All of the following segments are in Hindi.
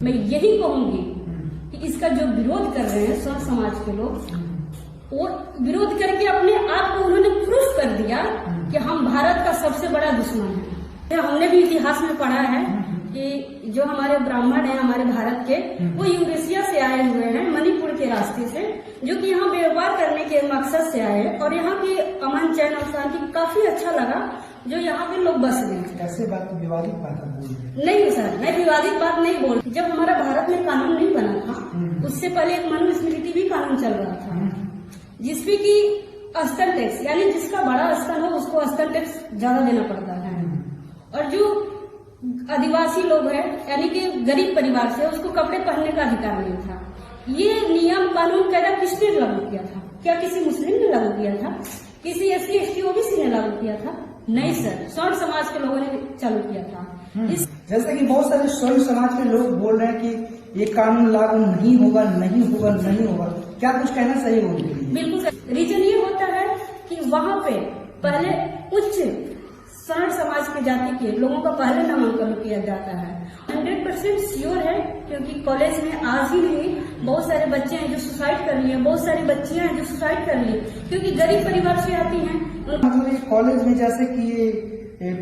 मैं यही कहूंगी कि इसका जो विरोध कर रहे हैं स्वर्ण समाज के लोग, वो विरोध करके अपने आप को उन्होंने प्रूफ कर दिया कि हम भारत का सबसे बड़ा दुश्मन है। हमने भी इतिहास में पढ़ा है कि जो हमारे ब्राह्मण हैं हमारे भारत के, वो यूरेशिया से आए हुए हैं, मणिपुर के रास्ते से, जो कि यहाँ व्यापार करने के मकसद से आए और यहाँ की अमन चैन और शांति काफी अच्छा लगा जो यहाँ पे लोग बस गए। ऐसे बात तो विवादित बात बोल रहे नहीं सर, मैं विवादित बात नहीं बोल रही। जब हमारा भारत में कानून नहीं बना था, उससे पहले एक मनुस्मृति भी कानून चल रहा था, जिसपे की अस्तर टैक्स, यानी जिसका बड़ा स्तर हो उसको अस्तर टैक्स ज्यादा देना पड़ता है, और जो आदिवासी लोग हैं यानी कि गरीब परिवार से, उसको कपड़े पहनने का अधिकार नहीं था। ये नियम कानून कायदा किसने लागू किया था? क्या किसी मुस्लिम ने लागू किया था? किसी SC ST OBC ने लागू किया था? नहीं सर, स्वर्ण समाज के लोगों ने चालू किया था। जैसे कि बहुत सारे स्वर्ण समाज के लोग बोल रहे हैं कि ये कानून लागू नहीं होगा, नहीं होगा, नहीं होगा। क्या कुछ कहना सही होगा? बिल्कुल सर, रीजन ये होता है कि वहाँ पे पहले उच्च स्वर्ण समाज के जाति के लोगों का पहले नामांकन किया जाता है। 100% श्योर है, क्योंकि कॉलेज में आज ही नहीं बहुत सारे बच्चे हैं जो सुसाइड कर लिए, बहुत सारी बच्चियां हैं जो सुसाइड कर लिए, क्योंकि गरीब परिवार से आती हैं। मतलब ये कॉलेज में जैसे कि ये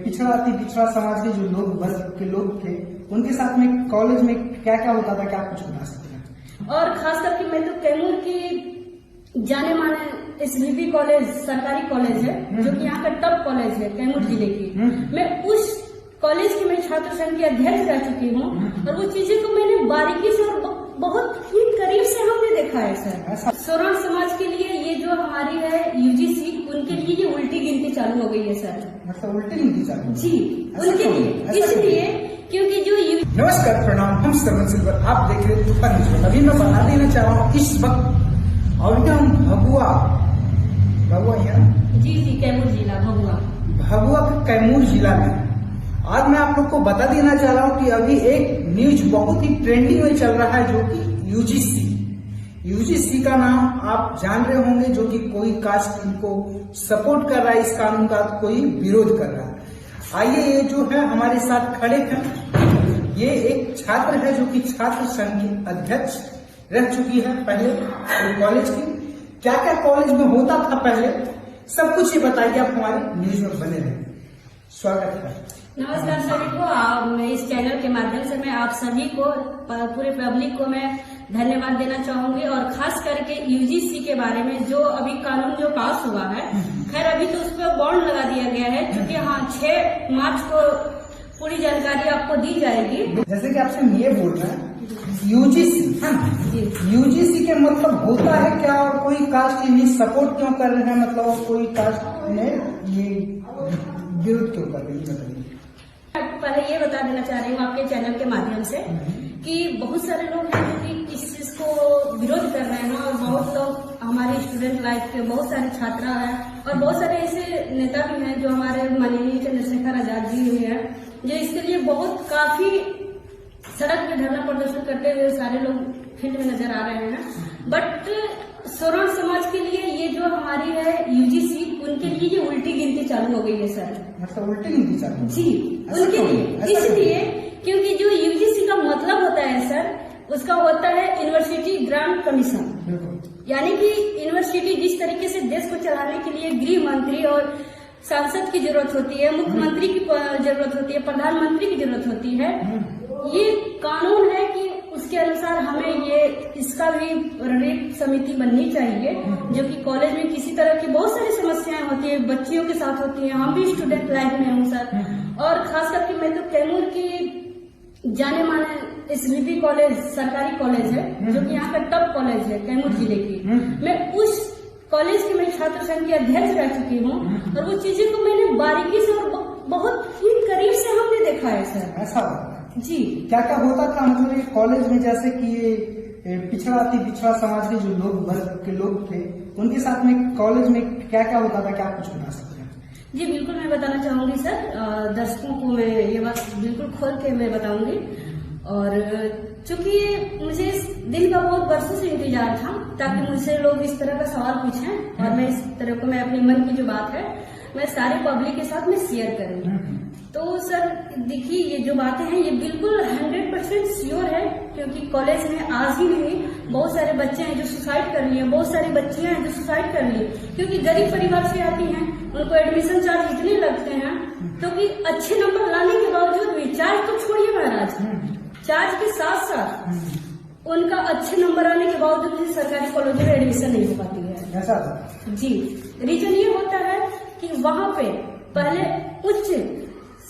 पिछड़ा समाज के जो लोग, वर्ग के लोग थे, उनके साथ में कॉलेज में क्या क्या होता था, क्या कुछ बता सकते हैं? और खास करके मैं तो कैमूर की जाने माने SBB कॉलेज सरकारी कॉलेज है, जो कि यहाँ का टॉप कॉलेज है कैमूर जिले की। मैं उस कॉलेज की मैं छात्र संघ की अध्यक्ष रह चुकी हूँ, और वो चीजें को मैंने बारीकी से और बहुत ही करीब से हमने देखा है सर। स्वर्ण समाज के लिए ये जो हमारी है UGC, उनके लिए ये उल्टी गिनती चालू हो गई है सर। मतलब उल्टी गिनती चालू? जी, उनके लिए, इसलिए क्योंकि जो नमस्कार, प्रणाम, हम सरवन सिल्वर, आप देख रहे हैं। अभी मैं बता देना चाह रहा हूँ इस वक्त भभुआ जी कैमूर जिला, भभुआ के कैमूर जिला में आज मैं आप लोग को बता देना चाह रहा हूँ कि अभी एक न्यूज बहुत ही ट्रेंडिंग में चल रहा है, जो कि UGC का नाम आप जान रहे होंगे, जो कि कोई कास्ट इनको सपोर्ट कर रहा है, इस कानून का कोई विरोध कर रहा है। आइए, ये जो है हमारे साथ खड़े हैं, ये एक छात्र है जो कि छात्र संघ की अध्यक्ष रह चुकी है पहले कॉलेज की। क्या क्या कॉलेज में होता था पहले, सब कुछ ये बताइए, आप हमारे न्यूज में बने रहे। स्वागत है। नमस्कार सभी को। मैं इस चैनल के माध्यम से मैं आप सभी को, पूरे पब्लिक को मैं धन्यवाद देना चाहूंगी, और खास करके UGC के बारे में जो अभी कानून जो पास हुआ है, खैर अभी तो उस पर बॉन्ड लगा दिया गया है, क्योंकि हाँ 6 मार्च को पूरी जानकारी आपको दी जाएगी। जैसे कि आपसे ये बोल रहे हैं UGC के मतलब होता है क्या, और कोई कास्ट इन्हें सपोर्ट क्यों कर रहे हैं, मतलब कोई कास्ट इन्हें ये विरोध क्यों कर रही है? पहले ये बता देना चाह रही हूँ आपके चैनल के माध्यम से कि बहुत सारे लोग हैं जो कि इस चीज को विरोध कर रहे हैं, और बहुत लोग हमारे स्टूडेंट लाइफ के बहुत सारे छात्रा हैं, और बहुत सारे ऐसे नेता भी हैं जो हमारे माननीय चंद्रशेखर आजाद जी हुए हैं, जो इसके लिए बहुत काफी सड़क पे धरना प्रदर्शन करते हुए सारे लोग फील्ड में नजर आ रहे हैं। बट स्वर्ण समाज के लिए ये जो हमारी है UGC, उनके लिए ये उल्टी गिनती चालू हो गई है सर। मतलब उल्टी गिनती चालू? जी, उनके लिए, इसलिए क्योंकि जो UGC का मतलब होता है सर, उसका होता है यूनिवर्सिटी ग्रांट कमीशन, यानी कि यूनिवर्सिटी जिस तरीके से देश को चलाने के लिए गृह मंत्री और सांसद की जरूरत होती है, मुख्यमंत्री की जरूरत होती है, प्रधानमंत्री की जरूरत होती है, ये कानून है कि उसके अनुसार हमें ये इसका भी रणनीति समिति बननी चाहिए, जो कि कॉलेज में किसी तरह की बहुत सारी समस्याएं होती है, बच्चियों के साथ होती है। हम भी स्टूडेंट लाइफ में हूँ सर, और खास करके मैं तो कैमूर की जाने माने SBB कॉलेज सरकारी कॉलेज है, जो कि यहाँ का टॉप कॉलेज है कैमूर जिले की। मैं उस कॉलेज की मैं छात्र संघ की अध्यक्ष रह चुकी हूँ, और वो चीजें को मैंने बारीकी से और बहुत ही करीब से हमने देखा है सर। ऐसा जी, क्या क्या होता था, मतलब ये कॉलेज में जैसे कि ये पिछड़ा समाज के जो लोग, वर्ग के लोग थे, उनके साथ में कॉलेज में क्या क्या होता था, क्या कुछ बता सकते हैं? जी बिल्कुल, मैं बताना चाहूंगी सर, दर्शकों को मैं ये बात बिल्कुल खोल के मैं बताऊंगी। और चूंकि मुझे इस दिन का बहुत वर्षों से इंतजार था, ताकि मुझसे लोग इस तरह का सवाल पूछें, और मैं इस तरह को, मैं अपने मन की जो बात है मैं सारे पब्लिक के साथ में शेयर करूंगी। तो सर देखिए, ये जो बातें हैं ये बिल्कुल 100% श्योर है, क्योंकि कॉलेज में आज ही नहीं बहुत सारे बच्चे हैं जो सुसाइड कर लिए, बहुत सारी बच्चियां हैं जो सुसाइड कर लिए, क्योंकि गरीब परिवार से आती हैं, उनको एडमिशन चार्ज इतने लगते हैं, क्योंकि अच्छे नंबर लाने के बावजूद भी, चार्ज तो छोड़िए महाराज, चार्ज के साथ साथ उनका अच्छे नंबर आने के बावजूद भी सरकारी कॉलेजों में एडमिशन नहीं हो पाती है। ऐसा जी, रीजन ये होता है कि वहाँ पे पहले उच्च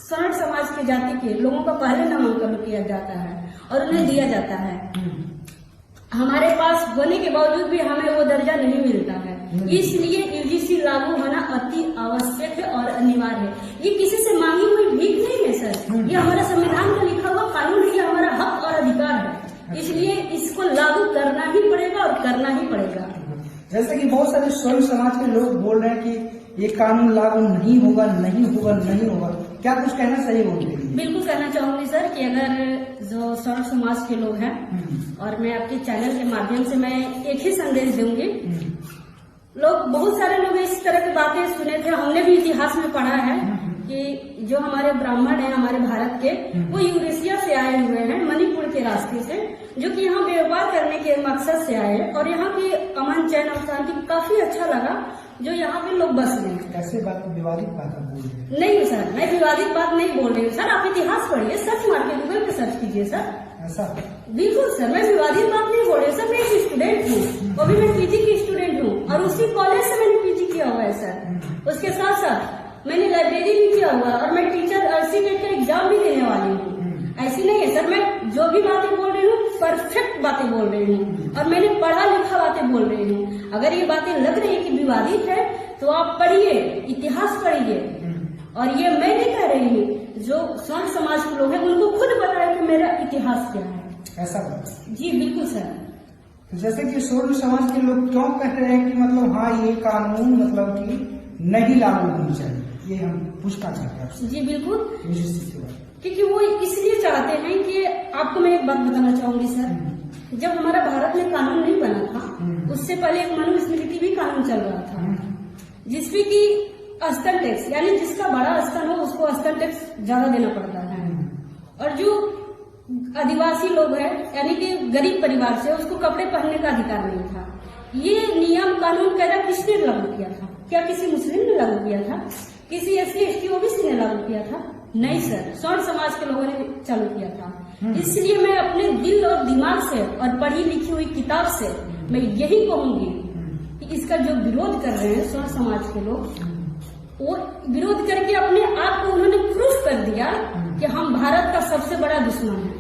स्वर्ण समाज के जाति के लोगों का पहले नामांकन किया जाता है और उन्हें दिया जाता है। हमारे पास होने के बावजूद भी हमें वो दर्जा नहीं मिलता है, इसलिए यूजीसी लागू होना अति आवश्यक है और अनिवार्य है। ये किसी से मांगी हुई भीख नहीं है सर, ये हमारा संविधान का लिखा हुआ कानून है, ये हमारा हक और अधिकार है, इसलिए इसको लागू करना ही पड़ेगा और करना ही पड़ेगा। जैसे कि बहुत सारे स्वर्ण समाज के लोग बोल रहे हैं कि ये कानून लागू नहीं होगा, नहीं होगा, नहीं होगा, क्या कुछ कहना सही होगा? बिल्कुल कहना चाहूंगी सर कि अगर जो स्वर्ण समाज के लोग हैं, और मैं आपके चैनल के माध्यम से मैं एक ही संदेश दूंगी, लोग बहुत सारे लोग इस तरह की बातें सुने थे, हमने भी इतिहास में पढ़ा है कि जो हमारे ब्राह्मण हैं हमारे भारत के, वो यूरेशिया से आए हुए हैं, मणिपुर के रास्ते से, जो कि यहाँ व्यापार करने के मकसद से आए, और यहाँ की अमन चैन और शांति काफी अच्छा लगा जो यहाँ पे लोग बस रहे हैं। ऐसे बात विवादित बात बोल रहे हैं? नहीं सर, मैं विवादित बात नहीं बोल रही हूँ सर, आप इतिहास पढ़िए, सर्च मार के गूगल पे सर्च कीजिए सर। ऐसा? बिल्कुल सर, मैं विवादित बात नहीं बोल रही हूँ सर, मैं एक स्टूडेंट हूँ, वो भी मैं पीजी की स्टूडेंट हूँ, और उसी कॉलेज से मैंने पीजी किया हुआ है सर। उसके साथ साथ मैंने लाइब्रेरी भी किया हुआ है, और मैं टीचर सीटेट का एग्जाम भी देने वाली हूँ। ऐसी नहीं है सर, मैं जो भी बातें बोल रही हूँ परफेक्ट बातें बोल रही हूँ, और मैंने पढ़ा लिखा बातें बोल रही हूँ। अगर ये बातें लग रही है कि विवादित है तो आप पढ़िए, इतिहास पढ़िए, और ये मैं नहीं कह रही हूँ, जो स्वर्ण समाज के लोग हैं उनको खुद पता है कि मेरा इतिहास क्या है। ऐसा बात? जी बिल्कुल सर। तो जैसे कि स्वर्ण समाज के लोग क्यों कह रहे हैं कि मतलब हाँ ये कानून मतलब कि नहीं लागू होनी चाहिए, ये हम पूछना चाहते हैं? जी बिल्कुल, यूजीसी के बारे में। क्योंकि वो इसलिए चाहते हैं कि आपको मैं एक बात बताना चाहूंगी सर, जब हमारा भारत में कानून नहीं बना था, उससे पहले एक मनुस्मृति भी कानून चल रहा था, जिसमें कि स्तन टैक्स, यानी जिसका बड़ा स्तन हो उसको स्तन टैक्स ज्यादा देना पड़ता है, और जो आदिवासी लोग हैं यानी कि गरीब परिवार से, उसको कपड़े पहनने का अधिकार नहीं था। ये नियम कानून कायदा किसने लागू किया था? क्या किसी मुस्लिम ने लागू किया था? किसी SC ST OBC ने लागू किया था? नहीं सर, स्वर्ण समाज के लोगों ने चालू किया था। इसलिए मैं अपने दिल और दिमाग से और पढ़ी लिखी हुई किताब से मैं यही कहूंगी कि इसका जो विरोध कर रहे हैं स्वर्ण समाज के लोग, वो विरोध करके अपने आप को उन्होंने प्रूफ कर दिया कि हम भारत का सबसे बड़ा दुश्मन है,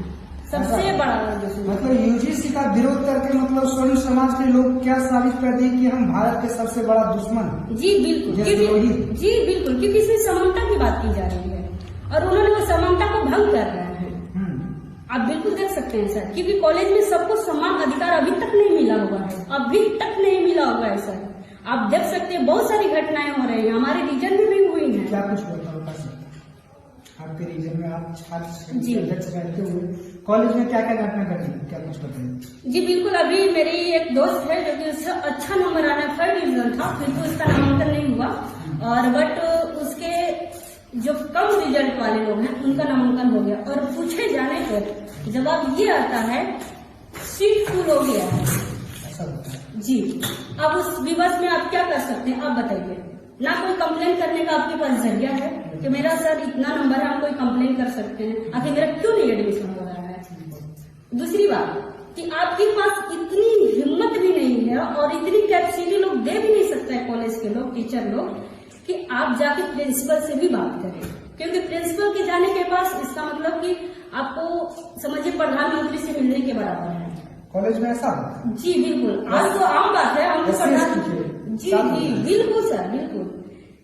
सबसे बड़ा दुश्मन। मतलब यूजीसी का विरोध करके मतलब स्वर्ण समाज के लोग क्या साबित कर दिए कि हम भारत के सबसे बड़ा दुश्मन? जी बिल्कुल, जी बिल्कुल, क्योंकि इसमें समानता की बात की जा रही है और उन्होंने वो समानता को भंग कर रहे हैं। आप बिल्कुल देख सकते हैं सर, क्योंकि कॉलेज में सबको समान अधिकार अभी तक नहीं मिला हुआ है, अभी तक नहीं मिला हुआ है सर। आप देख सकते हैं बहुत सारी घटनाएं हो रही हैं, हमारे रीजन में भी हुई हैं। क्या कुछ बता सकते हैं आपके रीजन में? आप छात्र अध्यक्ष रहते हुए कॉलेज में क्या क्या घटना घटी, क्या कुछ बताइए? जी बिल्कुल, अभी मेरी एक दोस्त है जो कि उसका अच्छा नंबर आना 5 डिवीजन था, फिर तो उसका नामांकन नहीं हुआ, और बट उसके जो कम रिजल्ट वाले लोग हैं उनका नामांकन हो गया, और पूछे जाने पर जवाब ये आता है सीट फुल हो गया है। जी, अब उस विवश में आप क्या कर सकते हैं आप बताइए? ना कोई कंप्लेन करने का आपके पास जरिया है कि मेरा सर इतना नंबर है, हम कोई कंप्लेन कर सकते हैं, आखिर मेरा क्यों नहीं एडमिशन हो रहा है? दूसरी बात कि आपके पास इतनी हिम्मत भी नहीं है और इतनी कैपेसिटी लोग दे भी नहीं सकते हैं, कॉलेज के लोग, टीचर लोग, कि आप जाके प्रिंसिपल से भी बात करें, क्योंकि प्रिंसिपल के जाने के पास इसका मतलब कि आपको समझिए प्रधानमंत्री से मिलने के बराबर है। कॉलेज में ऐसा? जी बिल्कुल, आज तो आम बात है, हम जी जी बिल्कुल सर, बिल्कुल,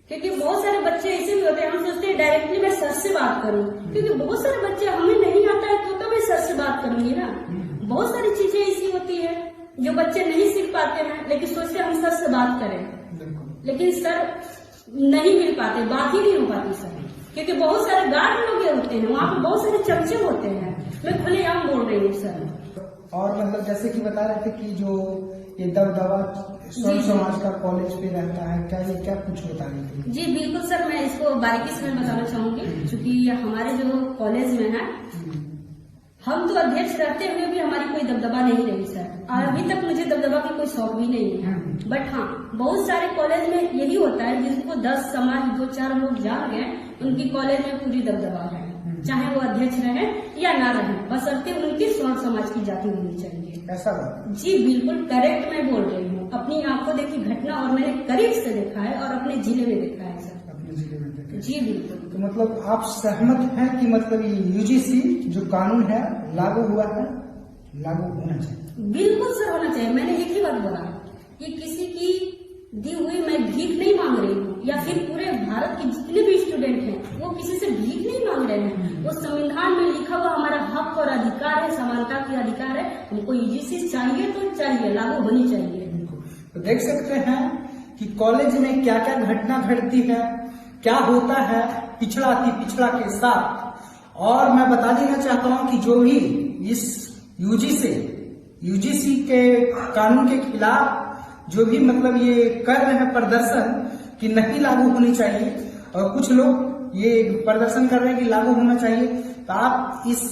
क्योंकि बहुत सारे बच्चे ऐसे भी होते हैं, हम सोचते हैं डायरेक्टली मैं सर से बात करूं, क्योंकि बहुत सारे बच्चे हमें नहीं आता है तो मैं सर से बात करूंगी ना। बहुत सारी चीजें ऐसी होती है जो बच्चे नहीं सीख पाते हैं, लेकिन सोचते हम सर से बात करें, लेकिन सर नहीं मिल पाते, बात ही नहीं हो पाती सर, क्योंकि बहुत सारे गार्ड लोग होते हैं, वहाँ पे बहुत सारे चमचे होते हैं। मैं खुलेआम बोल रही हूँ सर। और मतलब जैसे कि बता रहे थे कि जो ये दबदबा स्वर्ण समाज का कॉलेज पे रहता है, क्या ये क्या कुछ बता रही थी? जी बिल्कुल सर, मैं इसको बारीकी से मैं बताना चाहूंगी, क्योंकि हमारे जो कॉलेज में है, हम तो अध्यक्ष रहते हुए भी हमारी दबदबा नहीं रही सर, अभी तक मुझे दबदबा की कोई शौक भी नहीं है। बट हाँ, बहुत सारे कॉलेज में यही होता है, जिसको 10 समाज 2-4 लोग जान गए, उनकी कॉलेज में पूरी दबदबा है, चाहे वो अध्यक्ष रहे या ना रहे, बशर्ते उनकी स्वर्ण समाज की जाति होनी चाहिए। ऐसा बात? जी बिल्कुल करेक्ट मैं बोल रही हूँ, अपनी आंखों देखी घटना और मैंने करीब से देखा है और अपने जिले में देखा है सर। अपने जिले में देखा? जी बिल्कुल। तो मतलब आप सहमत हैं कि मतलब ये यूजीसी जो कानून है लागू हुआ है, लागू होना चाहिए? बिल्कुल सर होना चाहिए। मैंने एक ही बात बोला, ये किसी की दी हुई मैं भीख नहीं मांग रही हूँ, या फिर पूरे भारत के जितने भी स्टूडेंट हैं वो किसी से भीख नहीं मांग रहे हैं। वो संविधान में लिखा हुआ हमारा हक और अधिकार है, समानता की अधिकार है। हमको यूजीसी चाहिए तो चाहिए, लागू होनी चाहिए। तो देख सकते हैं कि कॉलेज में क्या क्या घटना घटती है, क्या होता है पिछड़ा अति पिछड़ा के साथ। और मैं बता देना चाहता हूं कि जो भी इस यूजीसी के कानून के खिलाफ जो भी मतलब ये कर रहे हैं प्रदर्शन कि नहीं लागू होनी चाहिए, और कुछ लोग ये प्रदर्शन कर रहे हैं कि लागू होना चाहिए, तो आप इस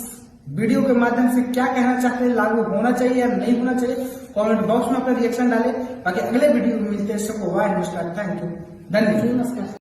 वीडियो के माध्यम से क्या कहना चाहते हैं, लागू होना चाहिए या नहीं होना चाहिए? कमेंट बॉक्स में अपना रिएक्शन डालें। बाकी अगले वीडियो में मिलते हैं। सबको वाह नमस्कार, थैंक यू, धन्यवाद, नमस्कार।